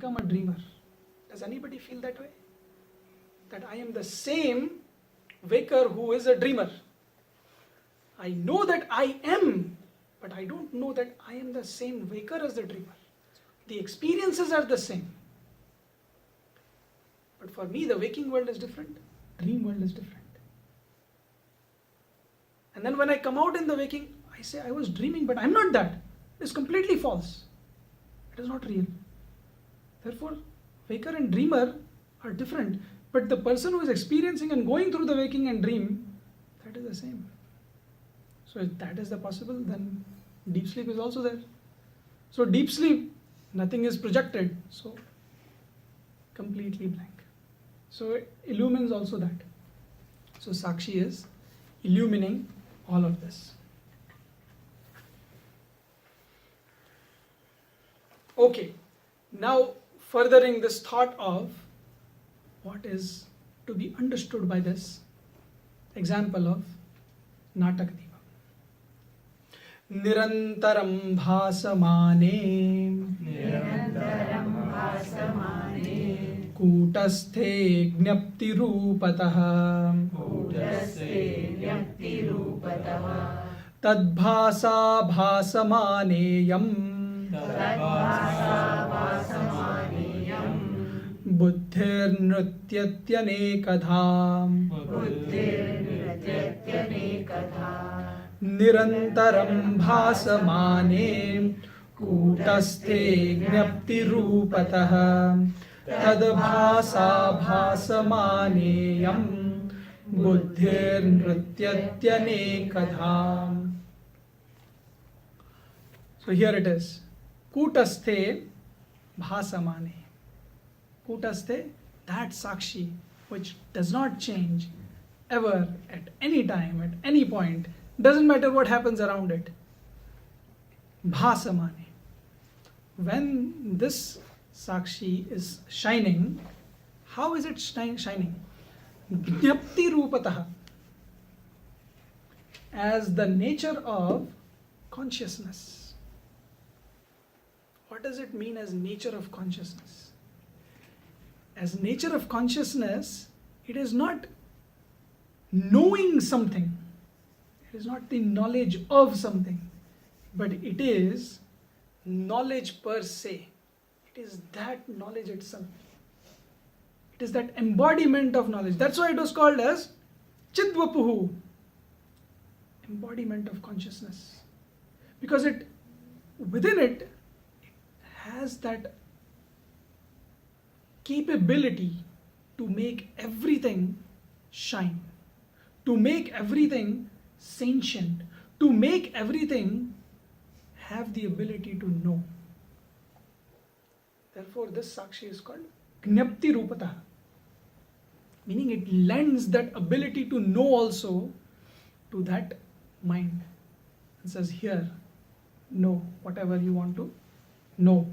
become a dreamer. Does anybody feel that way? That I am the same waker who is a dreamer. I know that I am, but I don't know that I am the same waker as the dreamer. The experiences are the same. But for me, the waking world is different, dream world is different. And then when I come out in the waking, I say I was dreaming, but I'm not that. It's completely false. It is not real. Therefore, waker and dreamer are different. But the person who is experiencing and going through the waking and dream, that is the same. So if that is the possible, then deep sleep is also there. So deep sleep, nothing is projected. So completely blank. So it illumines also that. So Sakshi is illumining all of this. Okay, now furthering this thought of what is to be understood by this example of Nãṭak Diva. Nirantaram bhasamane kutasthe gnapti rupatah tadbhasa bhasamaneyam buddhirnrityatyane nirantaram bhasamane kutasthe gnapti rupatah tadbhasa bhasamaneyam buddhirnrityatyane. So here it is. Kutasthe bhasamane. Kutasthe, that Sakshi which does not change ever at any time, at any point, doesn't matter what happens around it. Bhasamane. When this Sakshi is shining, how is it shining? Gnapti rupatah. As the nature of consciousness. What does it mean as nature of consciousness? As nature of consciousness, it is not knowing something. It is not the knowledge of something. But it is knowledge per se. It is that knowledge itself. It is that embodiment of knowledge. That's why it was called as Chidvapuhu. Embodiment of consciousness. Because it, within it, has that capability to make everything shine, to make everything sentient, to make everything have the ability to know. Therefore, this Sakshi is called Gnapti Rupatah, meaning it lends that ability to know also to that mind. It says here, know whatever you want to know.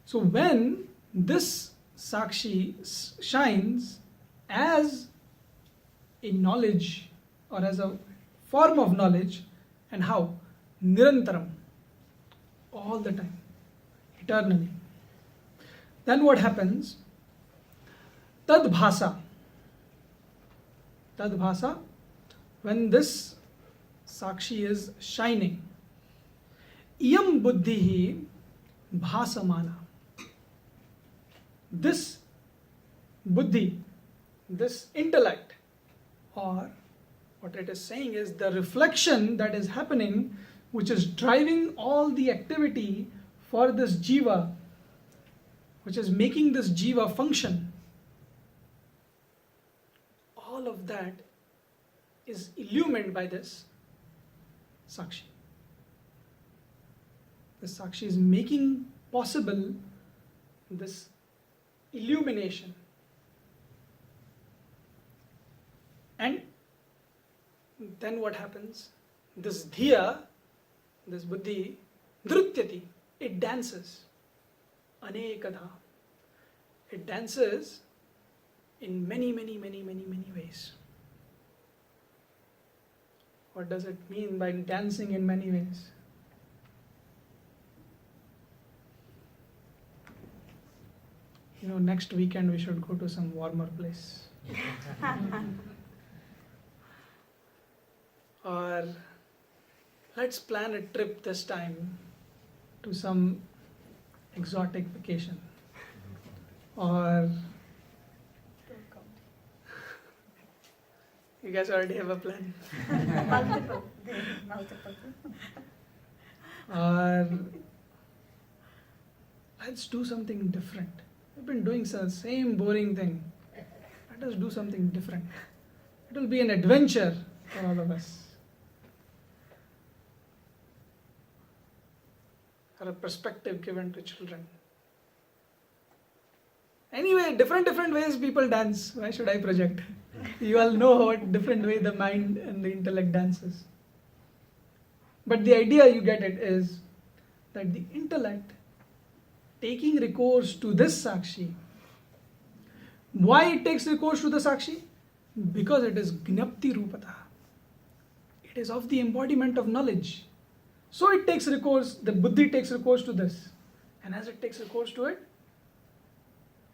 So when this Sakshi shines as a knowledge or as a form of knowledge, and how? Nirantaram, all the time, eternally. Then what happens? Tadbhasa. Tadbhasa, when this Sakshi is shining, iyam buddhihi bhasamana. This buddhi, this intellect, or what it is saying is the reflection that is happening, which is driving all the activity for this jiva, which is making this jiva function. All of that is illumined by this Sakshi. The Sakshi is making possible this illumination. And then what happens? This dhiya, this buddhi, dhrutyati, it dances. Anekadha. It dances in many ways. What does it mean by dancing in many ways? next weekend we should go to some warmer place. Or let's plan a trip this time to some exotic vacation. Or you guys already have a plan. Multiple. Or let's do something different. We've been doing the same boring thing. Let us do something different. It will be an adventure for all of us. Or a perspective given to children. Anyway, different ways people dance. Why should I project? You all know what different way the mind and the intellect dances. But the idea you get it is that the intellect taking recourse to this Sakshi. Why it takes recourse to the Sakshi? Because it is Gnapti Rupata. It is of the embodiment of knowledge. So it takes recourse, the Buddhi takes recourse to this. And as it takes recourse to it,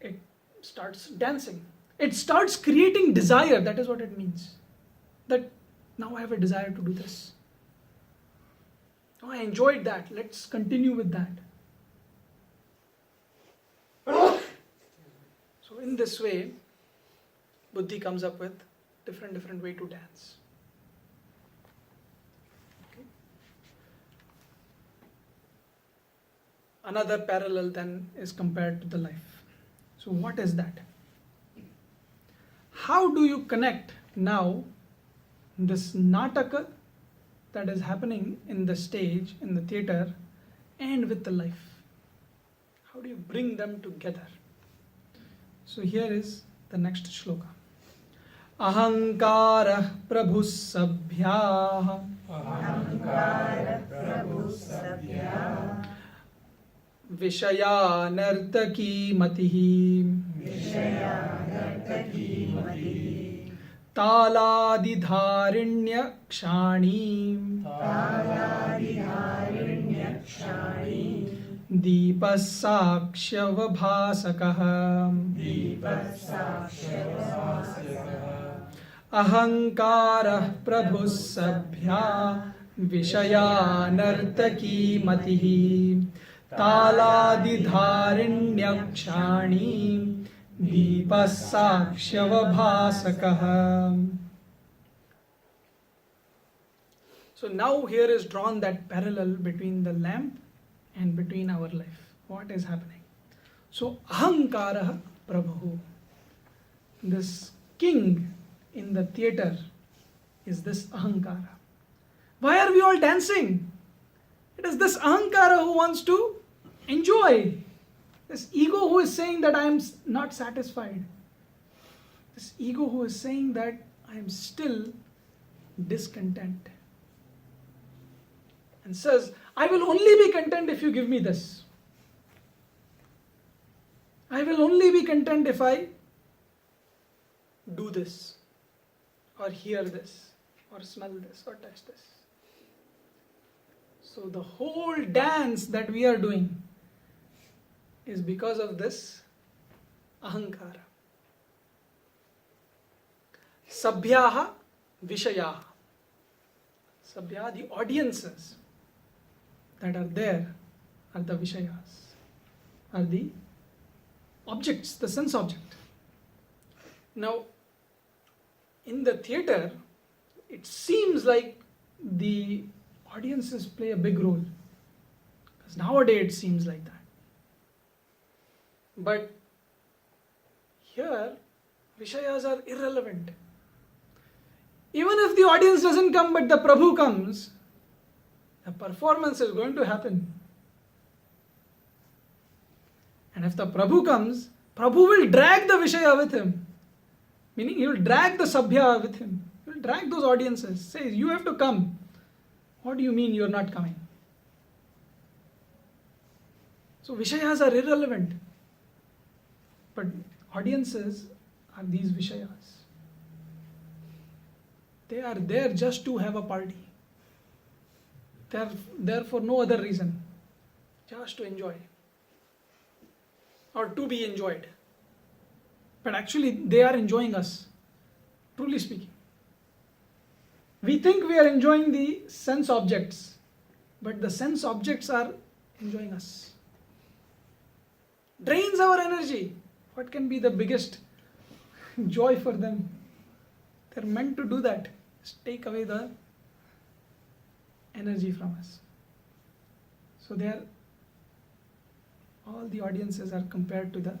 it starts dancing. It starts creating desire. That is what it means. That now I have a desire to do this. Oh, I enjoyed that. Let's continue with that. So in this way, Buddhi comes up with different way to dance. Okay. Another parallel then is compared to the life. So what is that? How do you connect now this Nãṭak that is happening in the stage, in the theatre, and with the life? How do you bring them together? So here is the next shloka. Ahankara prabhu sabhyah. Ahankara prabhu sabhyah. Vishaya nartaki matihi. Vishaya nartaki matihi. Taladidharinya kshani. Taladidharinya kshani. Deepasakshyavabhasakah. Deepasakshyavabhasakah. Ahankarah prabhu sabhya. Vishaya nartaki matihi. Taladidharinya kshani. Deepasakshyavabhasakah. So now here is drawn that parallel between the lamp and between our life. What is happening? So Ahankara Prabhu, this king in the theatre is this Ahankara. Why are we all dancing? It is this Ahankara who wants to enjoy. This ego who is saying that I am not satisfied. This ego who is saying that I am still discontent. And says, I will only be content if you give me this. I will only be content if I do this, or hear this, or smell this, or touch this. So the whole dance that we are doing is because of this ahankara. Sabhyaha vishayaha. Sabhya, the audiences that are there are the vishayas, are the objects, the sense object. Now, in the theatre, it seems like the audiences play a big role. Because nowadays it seems like that. But here, vishayas are irrelevant. Even if the audience doesn't come but the Prabhu comes, the performance is going to happen. And if the Prabhu comes, Prabhu will drag the Vishaya with him. Meaning he will drag the Sabhya with him. He will drag those audiences. Says, you have to come. What do you mean you are not coming? So Vishayas are irrelevant. But audiences are these Vishayas. They are there just to have a party. They are there for no other reason. Just to enjoy. Or to be enjoyed. but actually they are enjoying us, truly speaking. We think we are enjoying the sense objects, but the sense objects are enjoying us. Drains our energy. What can be the biggest joy for them? They're meant to do that. Just take away the energy from us. So all the audiences are compared to the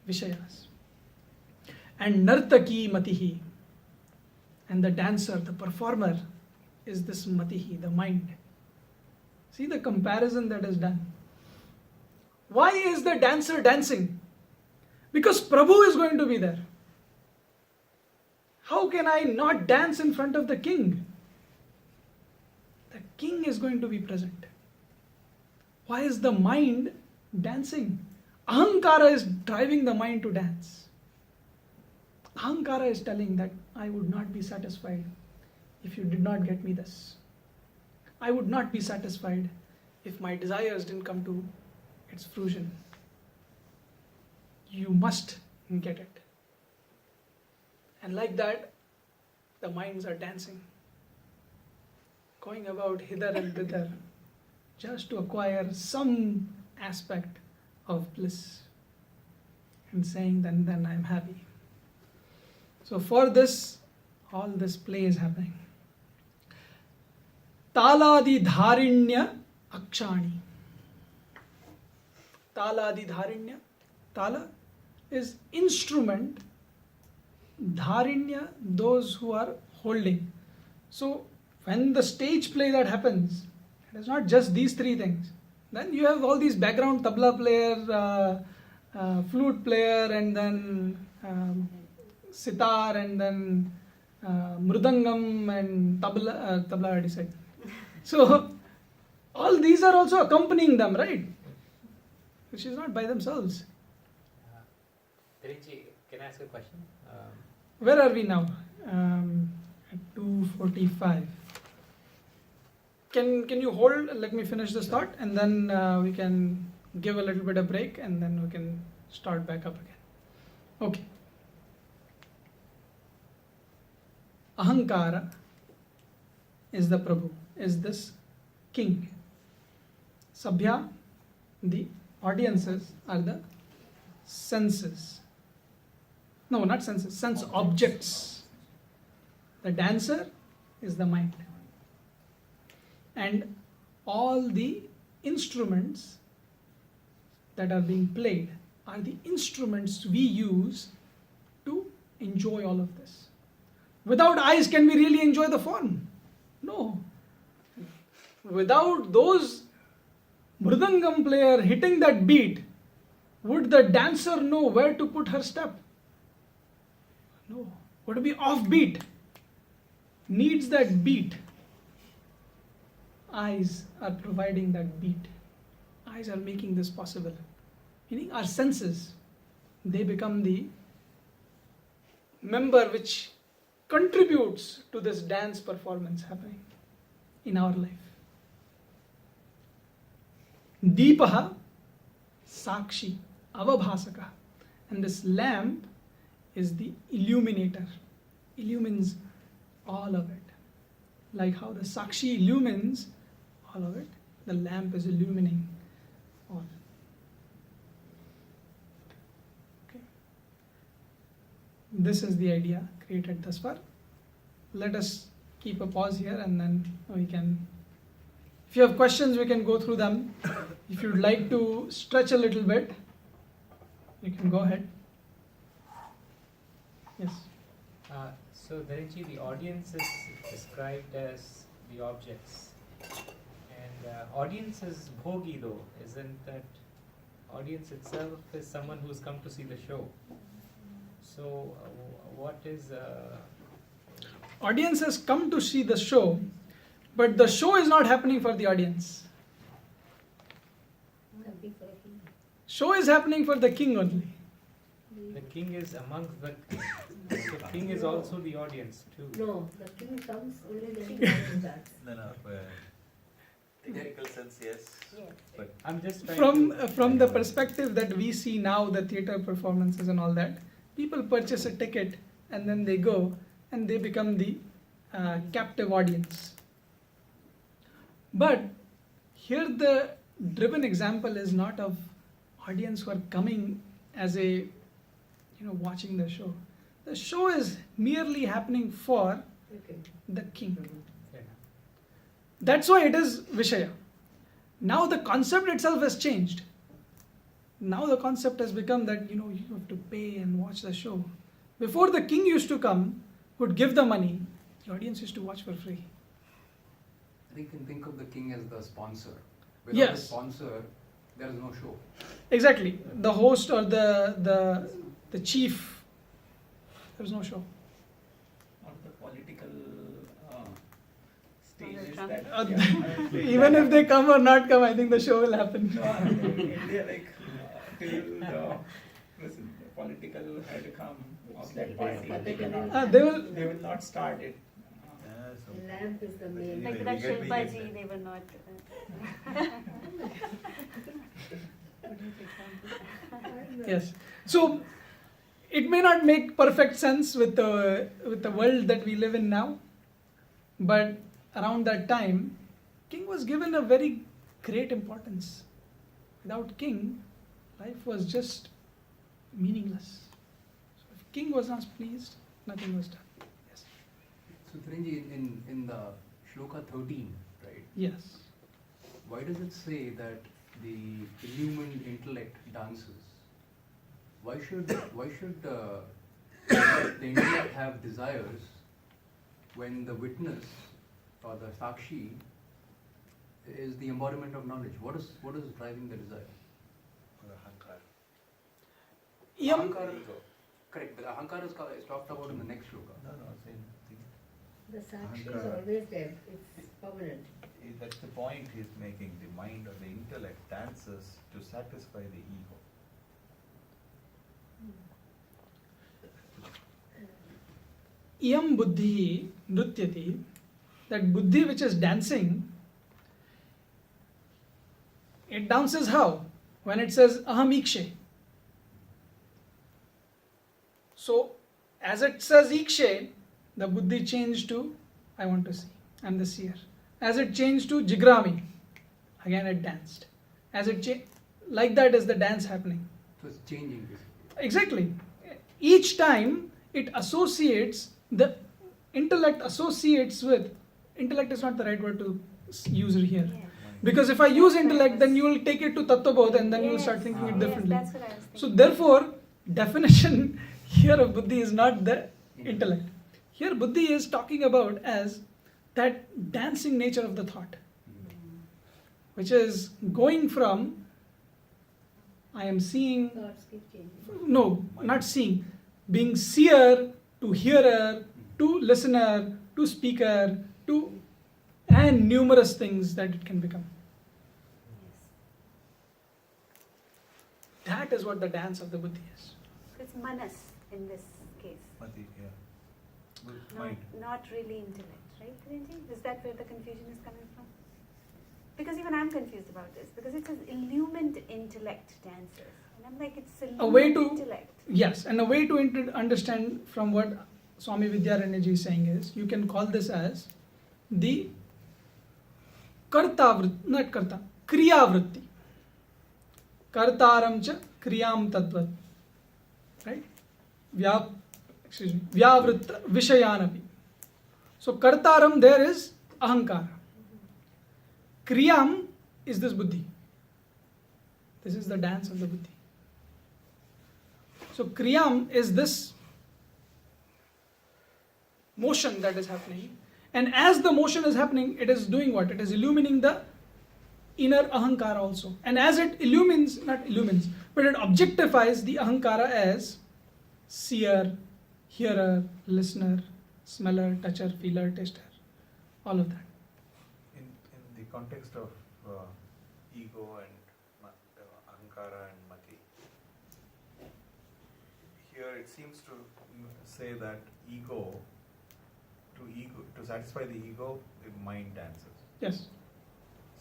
Vishayas. And Nãṭaki matihi. And the dancer, the performer, is this matihi, the mind. See the comparison that is done. Why is the dancer dancing? Because Prabhu is going to be there. How can I not dance in front of the king? The king is going to be present. Why is the mind dancing? Ahankara is driving the mind to dance. Ahankara is telling that I would not be satisfied if you did not get me this. I would not be satisfied if my desires didn't come to its fruition. You must get it. And like that, the minds are dancing, going about hither and thither, just to acquire some aspect of bliss, and saying, then I'm happy. So for this, all this play is happening. Taladi dharinya akshani. Taladi dharinya. Tala is instrument. Dharinya, those who are holding. So when the stage play that happens, it is not just these three things. Then you have all these background tabla player, flute player, and then sitar, and then mridangam and tabla I already said. So all these are also accompanying them, right? Which is not by themselves. Dhirenji, can I ask a question? Where are we now? At 2:45. Can you hold? Let me finish this thought, and then we can give a little bit of break, and then we can start back up again. Okay. Ahankara is the Prabhu, is this king. Sabhya, the audiences, are the senses. No, not senses, sense objects. The dancer is the mind. And all the instruments that are being played are the instruments we use to enjoy all of this. Without eyes, can we really enjoy the form? No. Without those mridangam player hitting that beat, would the dancer know where to put her step? No. Would it be off beat? Needs that beat. Eyes are providing that beat. Eyes are making this possible. Meaning our senses, they become the member which contributes to this dance performance happening in our life. Deepaha sakshi avabhasaka. And this lamp is the illuminator. Illumines all of it. Like how the sakshi illumines all of it, the lamp is illumining all. Okay. This is the idea created thus far. Let us keep a pause here, and then we can, if you have questions, we can go through them. If you'd like to stretch a little bit, you can go ahead. Yes. So Dhirenji, the audience is described as the objects. And audience is bhogi though, isn't that? Audience itself is someone who's come to see the show. So what is... Audience has come to see the show, but the show is not happening for the audience. Show is happening for the king only. The king is amongst the king is also the audience too. No, the king comes only the king dance. No, theoretical sense, yes. But I'm just trying From the perspective that we see now, the theatre performances and all that, people purchase a ticket and then they go and they become the captive audience. But here the driven example is not of audience who are coming as a, watching the show. The show is merely happening for Okay. the king. Fair enough. That's why it is Vishaya. Now the concept itself has changed. Now the concept has become that, you have to pay and watch the show. Before, the king used to come, would give the money, the audience used to watch for free. I think you can think of the king as the sponsor. Without Yes. the sponsor, there is no show. Exactly. The host or the chief, there's no show. Not the political stages Trump. that Even if they come or not come, I think the show will happen. no, I mean, in India, like till the political had come of that party, they will not start it. Lamp is the main. Anyway, Like that we get Shilpaji, they were not. Yes. So it may not make perfect sense with the world that we live in now, but around that time, king was given a very great importance. Without king, life was just meaningless. So if king was not pleased, nothing was done. Yes. So Dhirenji, in the Shloka 13, right? Yes. Why does it say that the illumined intellect dances? Why should the intellect have desires when the witness or the sakshi is the embodiment of knowledge? What is driving the desire? Yam, Ahankara, correct, but ahankara is talked about in the next shloka. Same thing. The sakshi is Ahankara. always there. It's permanent. That's the point he's making. The mind or the intellect dances to satisfy the ego. Iyam buddhi nrutyati, that buddhi which is dancing, it dances how? When it says aham ikshe. So as it says ikshe, the buddhi changed to I want to see, I'm the seer. As it changed to jigrami, again it danced. As it like that is the dance happening. So it's changing basically. Exactly. Each time it associates, the intellect associates with, intellect is not the right word to use here. Yeah. Because if I use intellect, then you will take it to Tattvabodh and then you will start thinking it Yes, differently. that's what I was thinking. So therefore, definition here of buddhi is not the intellect. Here buddhi is talking about as that dancing nature of the thought, which is going from I am seeing, Thoughts keep changing. no, not seeing, being seer to hearer to listener to speaker to, and numerous things that it can become. That is what the dance of the buddhi is. It's manas in this case, Mati, yeah. With not, mind. not really intellect, right, Dhirenji? Is that where the confusion is coming from? Because even I'm confused about this, because it says illumined intellect dances. And I'm like, it's A way illumined to- intellect. Yes, and a way to understand from what Swami Vidyaranyaji is saying is, you can call this as the karta vritti, not karta, kriya vritti. Kartaram cha kriyam tadvat. Right? Vyavritta vishayanapi. So kartaram there is ahankara. Kriyam is this buddhi. This is the dance of the buddhi. So kriyam is this motion that is happening, and as the motion is happening, it is doing what? It is illumining the inner ahankara also. And as it illumines, not illumines, but it objectifies the ahankara as seer, hearer, listener, smeller, toucher, feeler, taster, all of that. In the context of ego and ahankara and mati, here it seems to say that to satisfy the ego, the mind dances. Yes.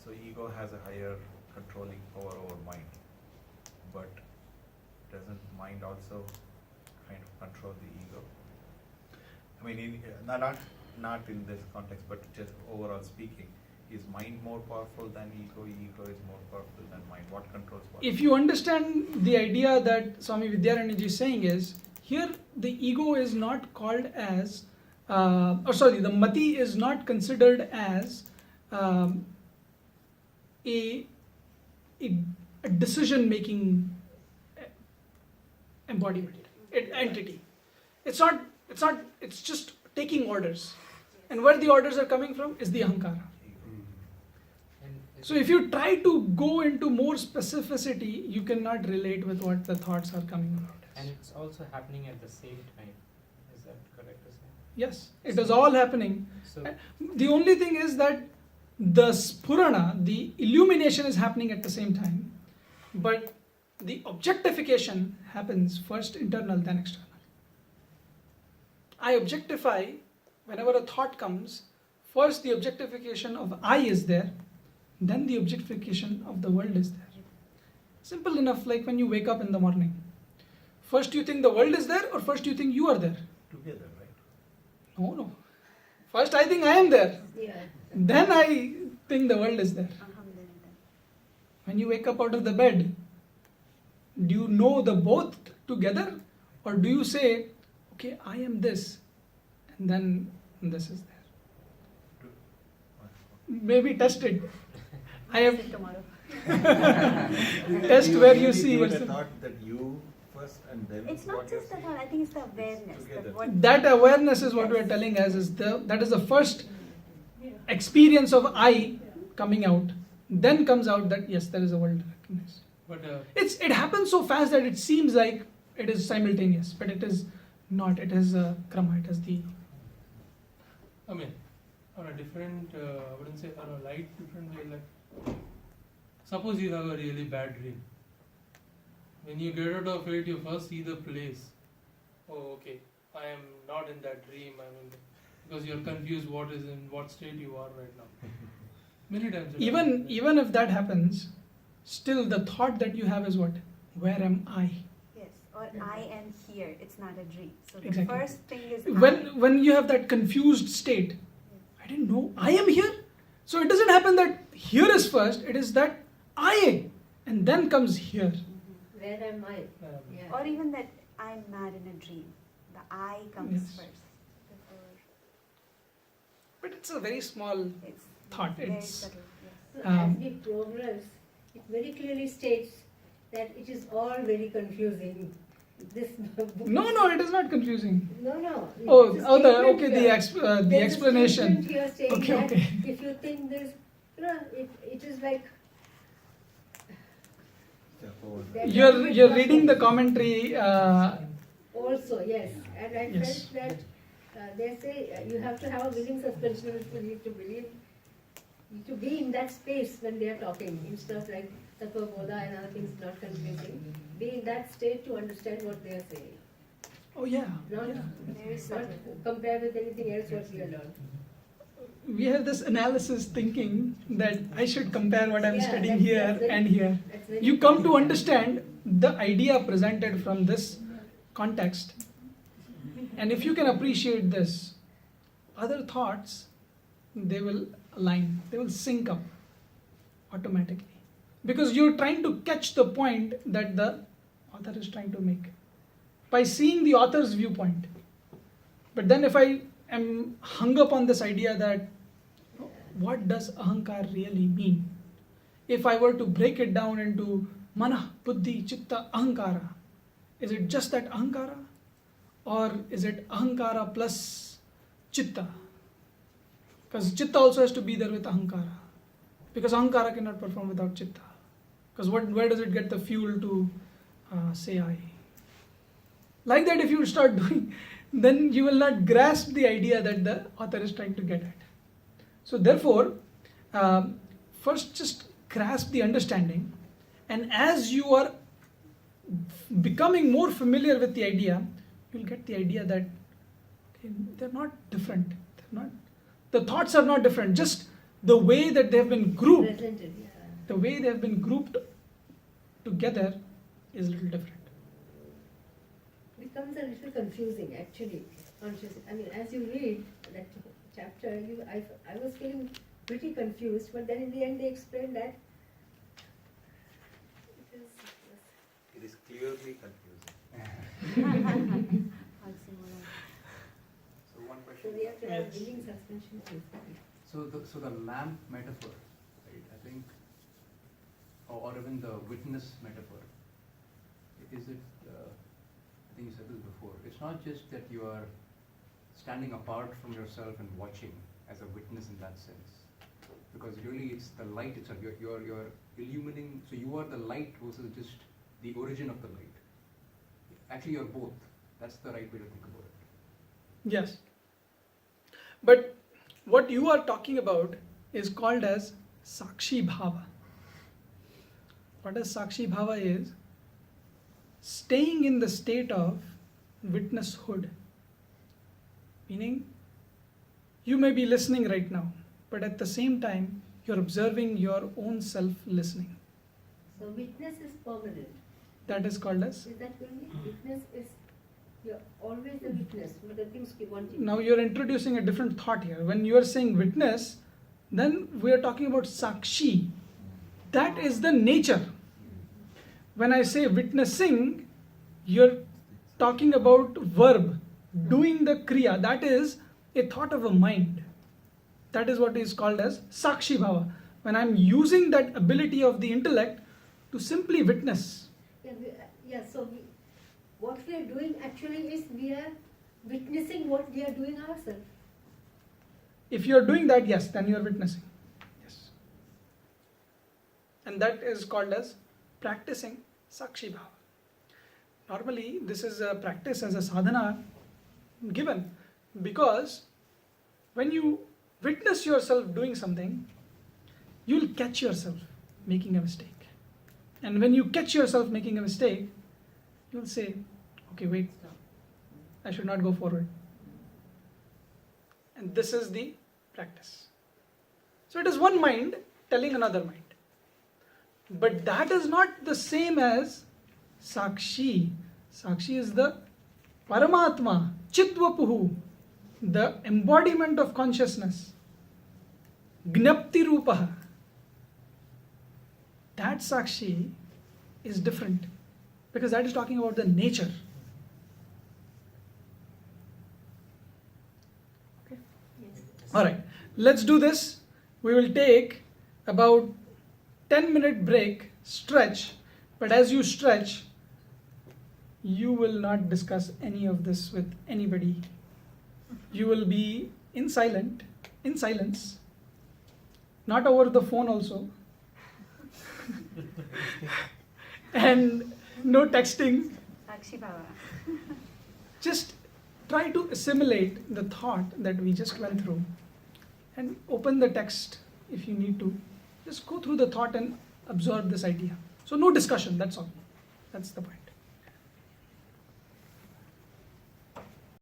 So ego has a higher controlling power over mind, but doesn't mind also kind of control the ego? I mean, not in this context, but just overall speaking, is mind more powerful than ego? Ego is more powerful than mind. What controls what? If you understand the idea that Swami Vidyaranyaji is saying is, here the ego is not called as, the mati is not considered as a decision-making embodiment, entity. It's just taking orders. And where the orders are coming from is the ahankara. And So if you try to go into more specificity, you cannot relate with what the thoughts are coming about. and it's also happening at the same time. Is that correct to say? Yes, it is all happening. So The only thing is that the spurana, the illumination is happening at the same time, but the objectification happens first internal, then external. I objectify whenever a thought comes. First, the objectification of I is there, then the objectification of the world is there. Simple enough, like when you wake up in the morning. First, you think the world is there, or first, you think you are there? Together, right? No. First, I think I am there. Yeah. Then I think the world is there. Alhamdulillah. When you wake up out of the bed, do you know the both together, or do you say, okay, I am this, and then this is there? Maybe test it. I have See tomorrow. test where you see would have yourself. thought that you first and then It's what not just the you're thought, I think it's the awareness. together. That what That awareness is what we are telling us is that is the first experience of I coming out. Then comes out that yes, there is a world recognized. But It happens so fast that it seems like it is simultaneous, but it is not. It is a krama. It is the I mean, on a different, I wouldn't say on a light different way, like, suppose you have a really bad dream. When you get out of it, you first see the place. Oh, okay, I am not in that dream. Because you're confused what state you are right now. Many times. it happens. even if that happens, still the thought that you have is what? Where am I? yes, or I am here. It's not a dream. So the Exactly. first thing is When you have that confused state, I didn't know I am here. So it doesn't happen that here is first. It is that I am, and then comes here. Where am I? Yeah. or even that I'm not in a dream. The I comes Yes. first. Before But it's a very small it's thought. very It's subtle. Yes. So Um, as we progress, it very clearly states that it is all very confusing. This book no, it is not confusing. No. Oh, It's a the statement okay, the here. the There's a explanation. statement here saying Okay, that okay. if you think this, it is like that You're reading the commentary. Also, yes, and I Yes. felt that they say you have to have a willing suspension of disbelief to believe, to be in that space when they are talking, instead of like Tattva Bodha and other things not confusing. Be in that state to understand what they are saying, Oh yeah. not, yeah. Very subtle. not compare with anything else what we have learned. We have this analysis thinking that I should compare what I'm Yeah, studying that's here very- and here. That's very You come to understand the idea presented from this context, and if you can appreciate this, other thoughts, they will align, they will sync up automatically, because you're trying to catch the point that the author is trying to make by seeing the author's viewpoint. But then if I am hung up on this idea that what does ahankar really mean, if I were to break it down into mana, buddhi, chitta, ahankara, is it just that ahankara, or is it ahankara plus chitta? Because chitta also has to be there with ahankara, because ahankara cannot perform without chitta. Because where does it get the fuel to say I? Like that, if you start doing, then you will not grasp the idea that the author is trying to get at. So therefore, first just grasp the understanding, and as you are becoming more familiar with the idea, you'll get the idea that okay, they're not different. The thoughts are not different. Just the way that they have been grouped, Presented, yeah. the way they have been grouped together is a little different. Become becomes a little confusing actually. Conscious. I mean, as you read that chapter, I was feeling pretty confused, but then in the end they explained that It is clearly confusing. So one so question. we have to have Yes. willing suspension. So the lamp metaphor, right? I think, or even the witness metaphor. Is it? I think you said this before. It's not just that you are standing apart from yourself and watching as a witness in that sense, because really it's the light itself. You're illuminating. So you are the light versus just the origin of the light. Actually, you're both. That's the right way to think about it. Yes. But what you are talking about is called as Sakshi Bhava. What is Sakshi Bhava is staying in the state of witnesshood. Meaning, you may be listening right now, but at the same time, you're observing your own self listening. So witness is permanent. That is called as. Is that going to be? Witness is, you're always the witness, but the things keep on changing. Now you're introducing a different thought here. When you are saying witness, then we are talking about Sakshi. That is the nature. When I say witnessing, you're talking about verb, doing the kriya. That is a thought of a mind. That is what is called as Sakshi Bhava. When I'm using that ability of the intellect to simply witness. What we are doing actually is we are witnessing what we are doing ourselves. If you're doing that, yes, then you're witnessing. Yes. And that is called as practicing Sakshi Bhava. Normally, this is a practice as a sadhana given because when you witness yourself doing something, you'll catch yourself making a mistake. And when you catch yourself making a mistake, you'll say, okay, wait, I should not go forward. And this is the practice. So it is one mind telling another mind. But that is not the same as Sakshi. Sakshi is the Paramatma, Chitvapuhu, the embodiment of consciousness. Gnapti Rupaha. That Sakshi is different because that is talking about the nature. Okay. Yes. Alright, let's do this. We will take about 10-minute break, stretch, but as you stretch, you will not discuss any of this with anybody. You will be in silence, not over the phone also, and no texting. Sakshi Bhava. Just try to assimilate the thought that we just went through and open the text if you need to. Just go through the thought and absorb this idea. So no discussion, that's all. That's the point.